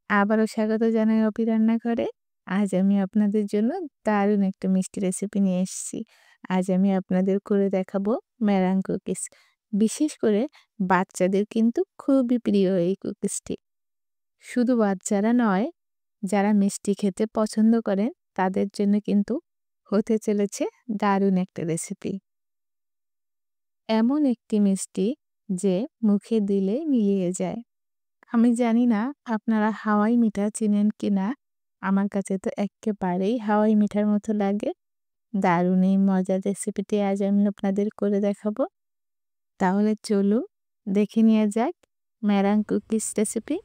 আবারও স্বাগত জানাই অপি রান্নাঘরে। আজ আমি আপনাদের জন্য দারুণ একটা মিষ্টি রেসিপি নিয়ে এসেছি। আজ আমি আপনাদের করে দেখাবো মেরাং কুকিজ। বিশেষ করে বাচ্চাদের কিন্তু খুবই প্রিয় এই কুকিজটি। শুধু বাচ্চারা নয়, যারা মিষ্টি খেতে পছন্দ করেন তাদের জন্য কিন্তু হতে চলেছে দারুণ একটা রেসিপি। এমন একটি মিষ্টি যে মুখে দিলে মিলিয়ে যায়। আমি জানি না আপনারা হাওয়াই মিঠা চিনেন কিনা? আমার কাছে তো এক্কেবারেই হাওয়াই মিঠার মতো লাগে। দারুণ এই মজার রেসিপিটি আজ আমি আপনাদের করে দেখাবো। তাহলে চলুন দেখে নেওয়া যাক মেরাং কুকিজ রেসিপি।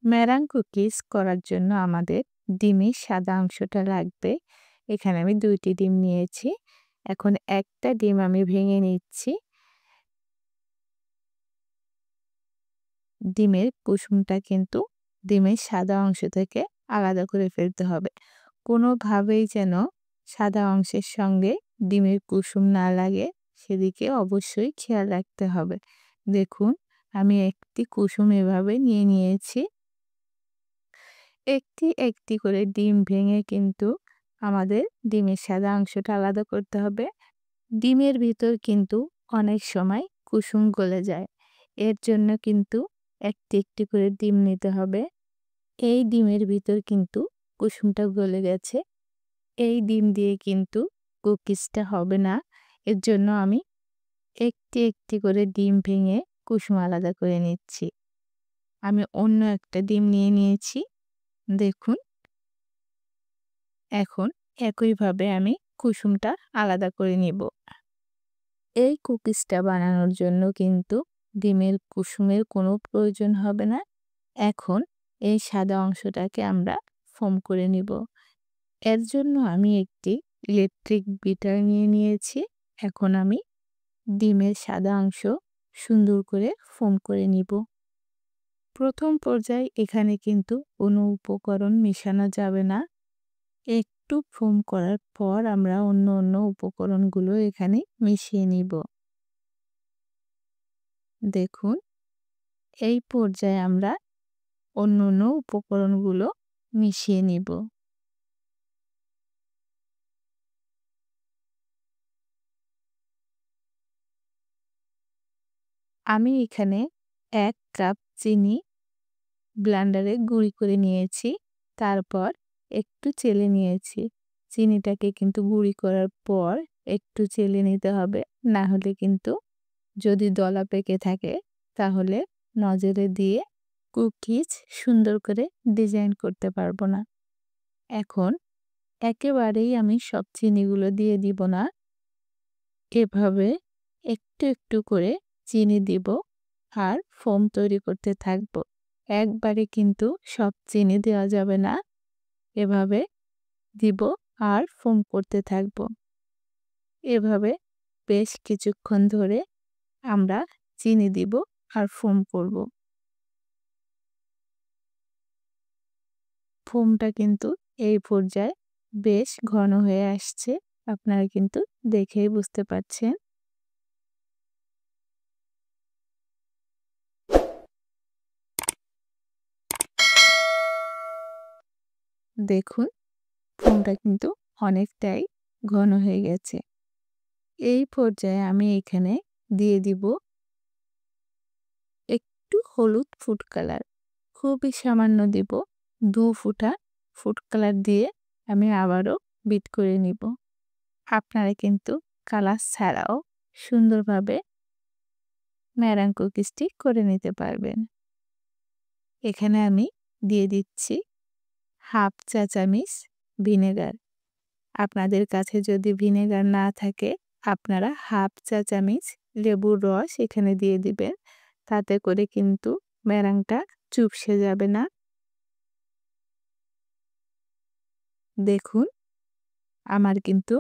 মেরাং কুকিজ করার জন্য আমাদের ডিমের সাদা অংশটা লাগবে। এখানে আমি ২ টি ডিম নিয়েছি। এখন একটা ডিম আমি ভেঙে নিচ্ছি। ডিমের কুসুমটা কিন্তু ডিমের সাদা অংশ থেকে আলাদা করে ফেলতে হবে। কোনোভাবেই যেন সাদা অংশের সঙ্গে ডিমের কুসুম না লাগে, সেদিকে অবশ্যই খেয়াল রাখতে হবে। দেখুন, আমি একটি কুসুম এভাবে নিয়ে নিয়েছি। একটি একটি করে ডিম ভেঙে কিন্তু আমাদের ডিমের সাদা অংশটা আলাদা করতে হবে। ডিমের ভিতর কিন্তু অনেক সময় কুসুম গলে যায়। এর জন্য কিন্তু একটি একটি করে ডিম নিতে হবে। এই ডিমের ভিতর কিন্তু কুসুমটা গলে গেছে। এই ডিম দিয়ে কিন্তু কুকিজটা হবে না। এর জন্য আমি একটি একটি করে ডিম ভেঙে কুসুম আলাদা করে নিচ্ছি। আমি অন্য একটা ডিম নিয়ে নিয়েছি। দেখুন, এখন একইভাবে আমি কুসুমটা আলাদা করে নিব। এই কুকিজটা বানানোর জন্য কিন্তু ডিমের কুসুমের কোনো প্রয়োজন হবে না। এখন এই সাদা অংশটাকে আমরা ফোম করে নিব। এর জন্য আমি একটি ইলেকট্রিক বিটার নিয়ে নিয়েছি। এখন আমি ডিমের সাদা অংশ সুন্দর করে ফোম করে নিব। প্রথম পর্যায়ে এখানে কিন্তু কোনো উপকরণ মেশানো যাবে না। একটু ফোম করার পর আমরা অন্য অন্য উপকরণগুলো এখানে মিশিয়ে নিব। দেখুন, এই পর্যায়ে আমরা অন্য অন্য উপকরণগুলো মিশিয়ে নিব। আমি এখানে ১ কাপ চিনি ব্লেন্ডারে গুঁড়ি করে নিয়েছি। তারপর একটু চেলে নিয়েছি। চিনিটাকে কিন্তু গুঁড়ি করার পর একটু চেলে নিতে হবে। না হলে কিন্তু যদি দলা পেকে থাকে তাহলে নজরে দিয়ে কুকিজ সুন্দর করে ডিজাইন করতে পারবো না। এখন একেবারেই আমি সব চিনিগুলো দিয়ে দিব না। এভাবে একটু একটু করে চিনি দিব আর ফোম তৈরি করতে থাকবো। একবারে কিন্তু সব চিনি দেওয়া যাবে না। এভাবে দিব আর ফোম করতে থাকবো। এভাবে বেশ কিছুক্ষণ ধরে আমরা চিনি দিব আর ফোম করব। ফোমটা কিন্তু এই পর্যায়ে বেশ ঘন হয়ে আসছে। আপনারা কিন্তু দেখেই বুঝতে পারছেন। দেখুন, ফোমটা কিন্তু অনেকটাই ঘন হয়ে গেছে। এই পর্যায়ে আমি এখানে দিয়ে দিব একটু হলুদ ফুড কালার। খুবই সামান্য দিব। ২ ফোঁটা ফুড কালার দিয়ে আমি আবারও বিট করে নিব। আপনারা কিন্তু কালার ছাড়াও সুন্দরভাবে মেরাং কুকিজটি করে নিতে পারবেন। এখানে আমি দিয়ে দিচ্ছি 1/2 চা চামচ ভিনেগার। আপনাদের কাছে যদি ভিনেগার না থাকে, আপনারা 1/2 চা চামচ লেবুর রস এখানে দিয়ে দিবেন। তাতে করে কিন্তু মেরাংটা চুপসে যাবে না। দেখুন, আমার কিন্তু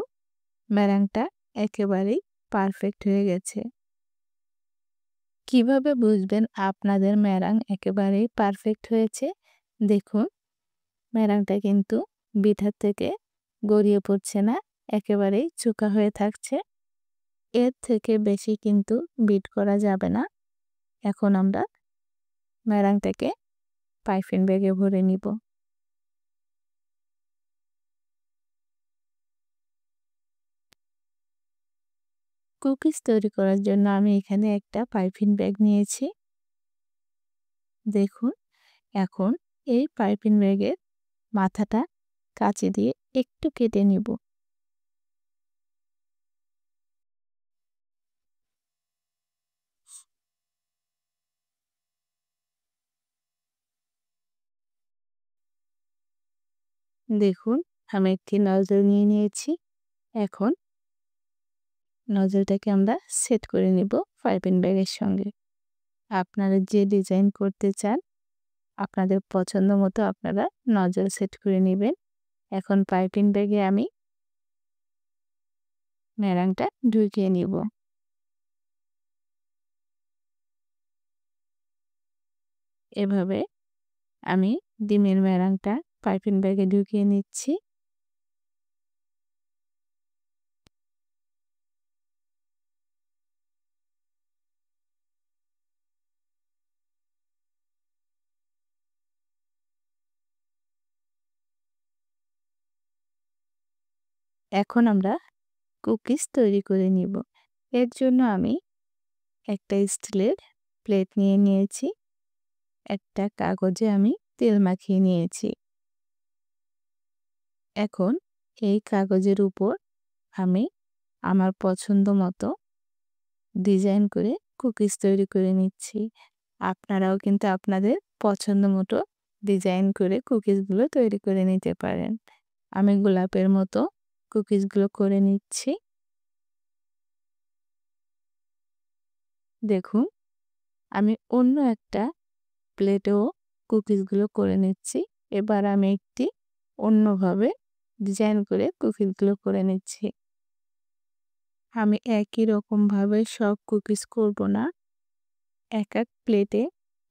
মেরাংটা একেবারেই পারফেক্ট হয়ে গেছে। কিভাবে বুঝবেন আপনাদের মেরাং একেবারেই পারফেক্ট হয়েছে? দেখুন, মেরাংটা কিন্তু ভিতর থেকে গড়িয়ে পড়ছে না, একেবারেই চোখা হয়ে থাকছে। এর থেকে বেশি কিন্তু বিট করা যাবে না। এখন আমরা মেরাংটাকে পাইপিং ব্যাগে ভরে নিব। কুকিজ তৈরি করার জন্য আমি এখানে একটা পাইপিং ব্যাগ নিয়েছি। দেখুন, এখন এই পাইপিং ব্যাগের মাথাটা কাঁচি দিয়ে একটু কেটে নিব। দেখুন, আমি একটি নজল নিয়ে নিয়েছি। এখন নজলটাকে আমরা সেট করে নিব পাইপিং ব্যাগের সঙ্গে। আপনারা যে ডিজাইন করতে চান আপনাদের পছন্দ মতো আপনারা নজল সেট করে নেবেন। এখন পাইপিং ব্যাগে আমি মেরাংটা ঢুকিয়ে নিব। এভাবে আমি ডিমের মেরাংটা পাইপিং ব্যাগে ঢুকিয়ে নিচ্ছি। এখন আমরা কুকিজ তৈরি করে নিব। এর জন্য আমি একটা স্টিলের প্লেট নিয়ে নিয়েছি। একটা কাগজে আমি তেল মাখিয়ে নিয়েছি। এখন এই কাগজের উপর আমি আমার পছন্দ মতো ডিজাইন করে কুকিজ তৈরি করে নিচ্ছি। আপনারাও কিন্তু আপনাদের পছন্দ মতো ডিজাইন করে কুকিজগুলো তৈরি করে নিতে পারেন। আমি গোলাপের মতো কুকিজগুলো করে নিচ্ছি। দেখুন, আমি অন্য একটা প্লেটেও কুকিজগুলো করে নিচ্ছি। এবার আমি একটি অন্যভাবে ডিজাইন করে কুকিজগুলো করে নিচ্ছি। আমি একই রকমভাবে সব কুকিজ করব না। এক এক প্লেটে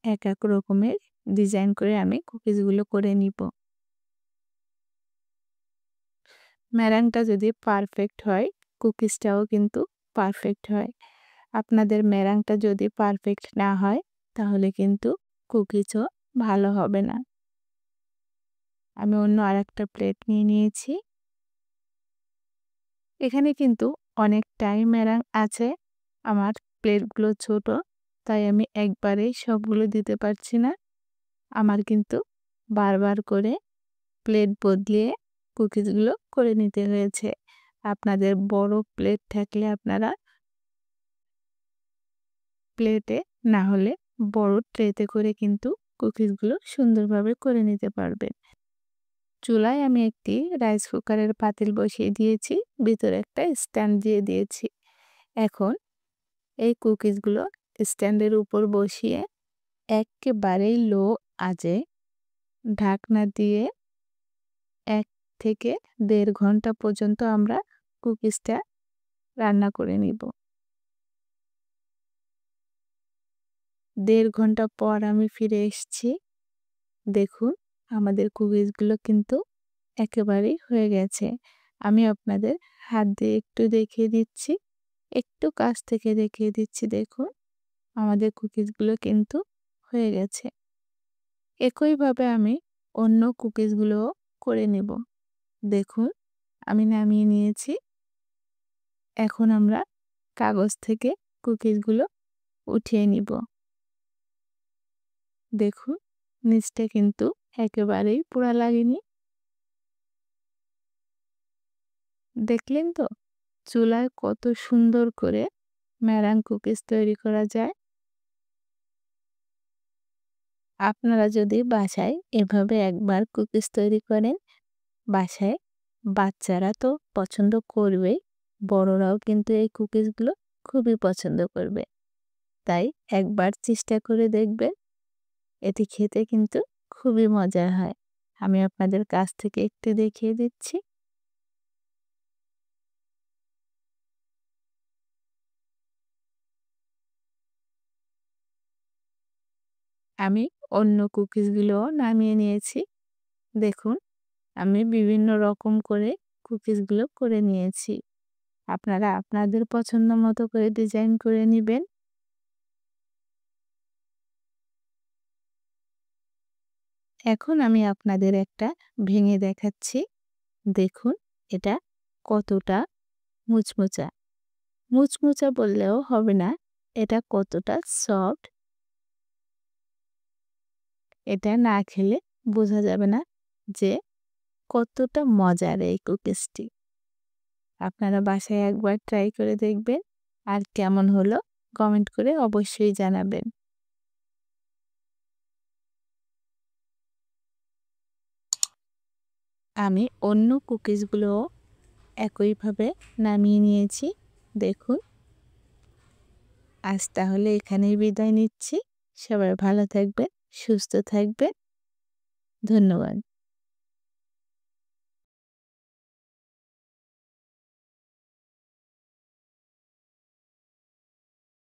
এক এক রকমের ডিজাইন করে আমি কুকিজগুলো করে নিব। মেরাংটা যদি পারফেক্ট হয় কুকিজটাও কিন্তু পারফেক্ট হয়। আপনাদের মেরাংটা যদি পারফেক্ট না হয় তাহলে কিন্তু কুকিজও ভালো হবে না। আমি অন্য আরেকটা প্লেট নিয়ে নিয়েছি। এখানে কিন্তু অনেকটাই মেরাং আছে। আমার প্লেটগুলো ছোট, তাই আমি একবারেই সবগুলো দিতে পারছি না। আমার কিন্তু বারবার করে প্লেট বদলিয়ে কুকিজগুলো করে নিতে হয়েছে। আপনাদের বড় প্লেট থাকলে আপনারা প্লেটে না হলে বড় ট্রেতে করে কিন্তু কুকিজগুলো সুন্দরভাবে করে নিতে পারবেন। চুলায় আমি একটি রাইস কুকারের পাতিল বসিয়ে দিয়েছি, ভিতরে একটা স্ট্যান্ড দিয়ে দিয়েছি। এখন এই কুকিজগুলো স্ট্যান্ডের উপর বসিয়ে একেবারেই লো আঁচে ঢাকনা দিয়ে 1 থেকে 1.5 ঘন্টা পর্যন্ত আমরা কুকিজটা রান্না করে নিব। 1.5 ঘন্টা পর আমি ফিরে এসেছি। দেখুন, আমাদের কুকিজগুলো কিন্তু একেবারেই হয়ে গেছে। আমি আপনাদের হাত দিয়ে একটু দেখিয়ে দিচ্ছি। একটু কাছ থেকে দেখিয়ে দিচ্ছি। দেখুন, আমাদের কুকিজগুলো কিন্তু হয়ে গেছে। একইভাবে আমি অন্য কুকিজগুলোও করে নেব। দেখুন, আমি নামিয়ে নিয়েছি। এখন আমরা কাগজ থেকে কুকিজগুলো উঠিয়ে নিব। দেখুন, নিচটা কিন্তু একেবারেই পোড়া লাগেনি। দেখলেন তো চুলায় কত সুন্দর করে মেরাং কুকিজ তৈরি করা যায়। আপনারা যদি বাসায় এভাবে একবার কুকিজ তৈরি করেন, বাসায় বাচ্চারা তো পছন্দ করবেই, বড়রাও কিন্তু এই কুকিজগুলো খুবই পছন্দ করবে। তাই একবার চেষ্টা করে দেখবেন, এটি খেতে কিন্তু খুবই মজার হয়। আমি আপনাদের কাছ থেকে একটু দেখিয়ে দিচ্ছি। আমি অন্য কুকিজগুলোও নামিয়ে নিয়েছি। দেখুন, আমি বিভিন্ন রকম করে কুকিজগুলো করে নিয়েছি। আপনারা আপনাদের পছন্দ মতো করে ডিজাইন করে নেবেন। এখন আমি আপনাদের একটা ভেঙে দেখাচ্ছি। দেখুন এটা কতটা মুচমুচা। মুচমুচা বললেও হবে না, এটা কতটা সফট। এটা না খেলে বোঝা যাবে না যে কতটা মজার এই কুকিজটি। আপনারা বাসায় একবার ট্রাই করে দেখবেন আর কেমন হলো কমেন্ট করে অবশ্যই জানাবেন। আমি অন্য কুকিজগুলোও একইভাবে নামিয়ে নিয়েছি। দেখুন, আজ তাহলে এখানেই বিদায় নিচ্ছি। সবাই ভালো থাকবেন, সুস্থ থাকবেন। ধন্যবাদ।